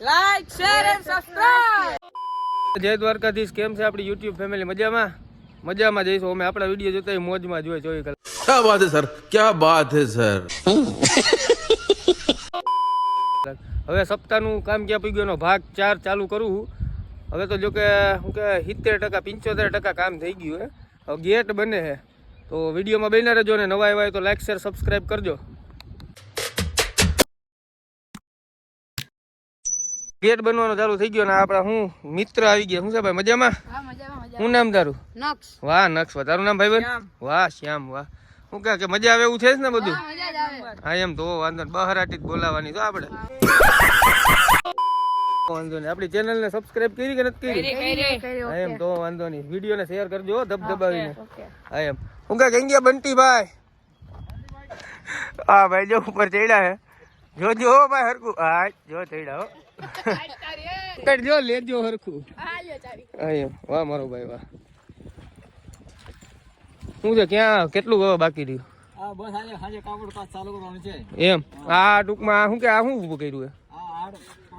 Like share and subscribe. જય દ્વારકાધીશ, કેમ છે આપણી યુટ્યુબ ફેમિલી? મજામાં મજામાં જઈશું અમે આપણા વિડીયો જોતા મોજમાં જોઈએ 24 કલાક। क्या बात है सर, क्या बात है सर। હવે સપ્તાહનું કામ ક્યાં પી ગયો ભાગ 4 ચાલુ કરું છું। હવે તો જો કે શું કે 70% 75% કામ થઈ ગયું હે। હવે ગેટ બને છે તો વિડીયોમાં બન્યા રહેજો ને નવા આવ્યા હોય તો લાઈક શેર સબસ્ક્રાઇબ કરજો। ગેટ બનવાનો ચાલુ થઈ ગયો ને આપણા હું મિત્ર આવી ગયા। શું છે ભાઈ, મજામાં? હા મજામાં શું નામ તારું? નક્ષ। વાહ નક્ષ, તારું નામ ભાઈ? વાહ શ્યામ, વાહ। શું કે મજા આવે એવું છે ને બધું? મજા જ આવે। હા એમ તો વાંધો નહીં, બહારાટી જ બોલાવાની તો આપણે વાંધો નહીં। આપણી ચેનલ ને સબસ્ક્રાઇબ કરી કે નથી કરી? હા એમ તો વાંધો નહીં, વિડીયો ને શેર કરજો ધબધબાવીને। હા એમ હું કે ગયા બંટી ભાઈ? હા ભાઈ જો ઉપર ચડ્યા હે, જોજો હો ભાઈ હરખું। હા જો ચડ્યા હો, કરજો લેજો હરખું। હા એમ, વાહ મારો ભાઈ વાહ। શું છે, ક્યાં કેટલું બાકી રહ્યું? આ બસ આજે કાપડ કાચ ચાલુ કરવાનું છે એમ। આ ટૂંકમાં શું કે આ શું ઊભું કર્યું હે? આ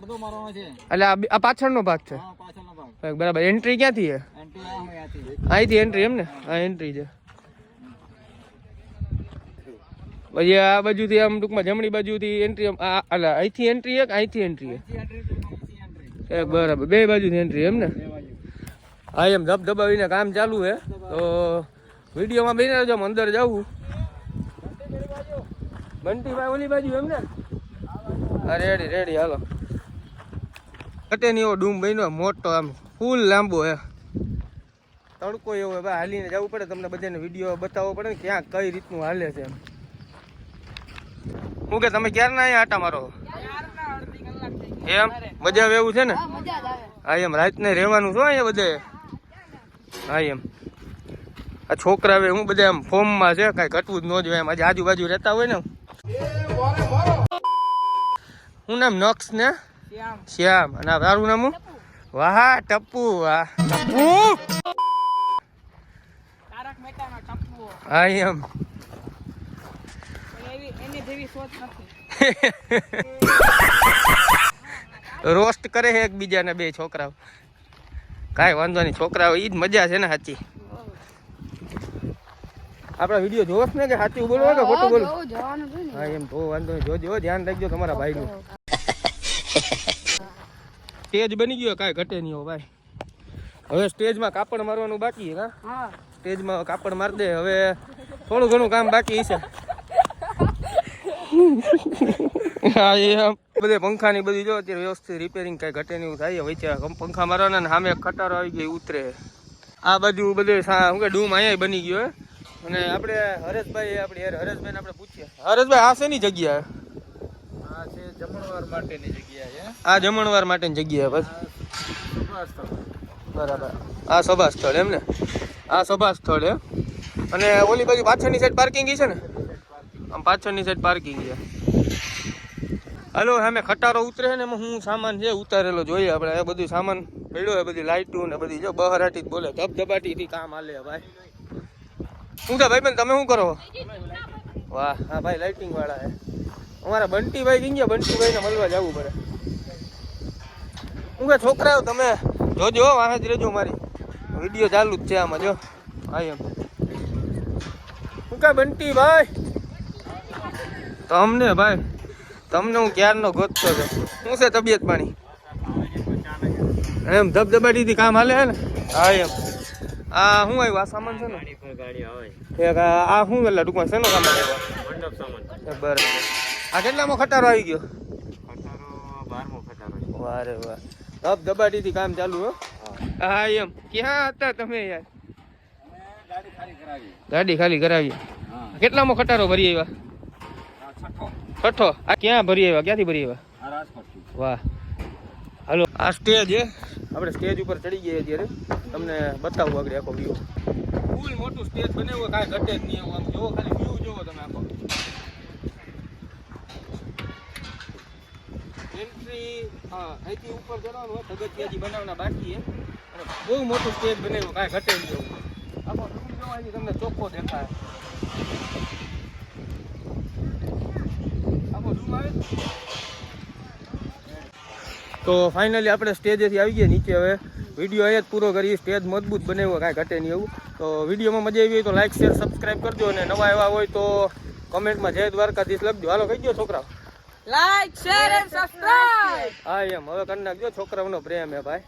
પડદો મારવાનો છે એટલે આ પાછળનો ભાગ છે? હા પાછળનો ભાગ। બરાબર, એન્ટ્રી ક્યાંથી હે? એન્ટ્રી આ હોય આથી અહીંથી એન્ટ્રી એમ ને? આ એન્ટ્રી છે। પછી આ બાજુથી આમ ટૂંકમાં જમણી બાજુથી એન્ટ્રી, એટલે અહીંથી એન્ટ્રી છે કે અહીંથી એન્ટ્રી છે? બરાબર, બે બાજુથી એન્ટ્રી એમ ને? હા એમ ધબધબાવીને કામ ચાલુ છે તો વિડીયોમાં બની રહેજો। અંદર જાવું બંટીભાઈ ઓલી બાજુ એમ ને? હા રેડી રેડી હાલો। કટે નહીં એવો ડૂમ બન્યો મોટો, આમ ફૂલ લાંબો હે, તડકો એવો ભાઈ, હાલીને જવું પડે, તમને બધાને વિડીયો બતાવવો પડે ને ક્યાં કઈ રીતનું હાલે છે એમ। શું કે તમે ક્યારના અહીંયા આટા મારો એમ? મજા આવે એવું છે ને? હા એમ રાતને રહેવાનું છો અહીંયા બધે? હા એમ આ છોકરા હવે હું બધા આમ ફોર્મમાં છે, કાંઈ ઘટવું જ ન જોઈએ એમ। આજે આજુબાજુ રહેતા હોય ને। શું નામ? નક્ષ ને શ્યામ, અને તારું નામ? વાહ ટપ્પુ, વાહ ટપ્પુ। તારક મહેતાનો ટપ્પુ। હા એમ એની જેવી સોચ નથી। રોસ્ટ કરે છે એકબીજાને બે છોકરાઓ। કાંઈ વાંધો નહીં, છોકરાઓ ઈ જ મજા છે ને સાચી। આપણા વિડીયો જોશ ને કે સાચું બોલવો કે ખોટું બોલવું? હા એમ તો વાંધો નહીં, જોજો ધ્યાન રાખજો તમારા ભાઈનું। સ્ટેજ બની ગયો, કાંઈ ઘટે નહીં હો ભાઈ। હવે સ્ટેજમાં કાપડ મારવાનું બાકી છે। હા સ્ટેજમાં કાપડ મારી દે, હવે થોડું ઘણું કામ બાકી છે। હા એમ બધે પંખા ની બધી જો અત્યારે વ્યવસ્થિત રિપેરિંગ કઈ ઘટે નહીં થાય। વચ્ચે પંખા મારવાના ને સામે ખટારો આવી ગયો ઉતરે। આ બાજુ બધે શું કે ડૂમ અહીંયા બની ગયો અને આપણે હરેશભાઈ હરેશભાઈને આપણે પૂછીએ, હરેશભાઈ આ શેની જગ્યા? આ છે જમણવાર માટેની જગ્યા છે। આ જમણવાર માટેની જગ્યા બસ, બરાબર। આ સભા સ્થળ એમ ને? આ સભા સ્થળ હે, અને ઓલી બાજુ પાછળની સાઈડ પાર્કિંગ છે ને? આમ પાછળની સાઈડ પાર્કિંગ છે। હાલો સામે ખટારો ઉતરે છે ને, એમાં હું સામાન છે ઉતારેલો જોઈએ આપણે। એ બધું સામાન પડ્યો છે, બધી લાઇટું ને બધી જો બહારાટી જ બોલે, ધબધબાટીથી કામ હાલે ભાઈ। શું છે ભાઈ બેન, તમે શું કરો? વાહ હા ભાઈ લાઇટિંગ વાળા છે અમારા બંટીભાઈ। કઈ ગયા બંટીભાઈને મળવા જવું પડે। શું કે છોકરાઓ તમે જોજો વાહ જ રહેજો, મારી વિડીયો ચાલુ જ છે આમાં જો। હા એમ શું કે બંટીભાઈ તમને ભાઈ, તમને હું ક્યારનો ગોતતો હતો। શું છે તબિયત પાણી? એમ ધબધબાટીથી કામ હાલે હે ને? હા એમ આ શું આવ્યું? આ સામાન છે ને? આ શું એટલે ટૂંકમાં શેનો સામાન આવ્યો? બરાબર। આ કેટલામાં ખટારો આવી ગયો? વાહ રે વાહ, ધબધબાટીથી કામ ચાલુ હો। હા એમ ક્યાં હતા તમે યાર? ગાડી ખાલી કરાવી। કેટલામાં ખટારો ભરી આવ્યા? છઠ્ઠો। આ ક્યાં ભરી આવ્યા? ક્યાંથી ભરી આવ્યા? વાહ હાલો આ સ્ટેજ છે, આપણે સ્ટેજ ઉપર ચડી ગયા અત્યારે, તમને બતાવું આગળ આખો વ્યૂ। ફૂલ મોટું સ્ટેજ બનાવ્યું, કાંઈ ઘટે જ નહીં એવું। આમ જોવો ખાલી વ્યૂ જોવો તમે આખો। એન્ટ્રી હા અહીંથી ઉપર જવાનું હોય, પગથિયાથી બનાવવાના બાકી છે, અને બહુ મોટું સ્ટેજ બનાવ્યું, કાંઈ ઘટે નહીં એવું। આખો રૂમ જોવાથી તમને ચોખ્ખો દેખાય। આખો રૂમ આવે તો ફાઇનલી આપણે સ્ટેજેથી આવી ગયા નીચે. હવે વિડીયો અહીંયા જ પૂરો કરીએ. સ્ટેજ મજબૂત બનાવ્યો, કાંઈ ઘટે નહીં એવું. તો વિડીયોમાં મજા આવી હોય તો લાઈક શેર સબસ્ક્રાઈબ કરજો, અને નવા એવા હોય તો કમેન્ટમાં જય દ્વારકાધીશ લખજો. હાલો કહી દો છોકરાઓ, લાઈક શેર એન્ડ સબસ્ક્રાઇબ. હા એમ હવે કરી નાખજો. છોકરાઓનો પ્રેમ હે ભાઈ.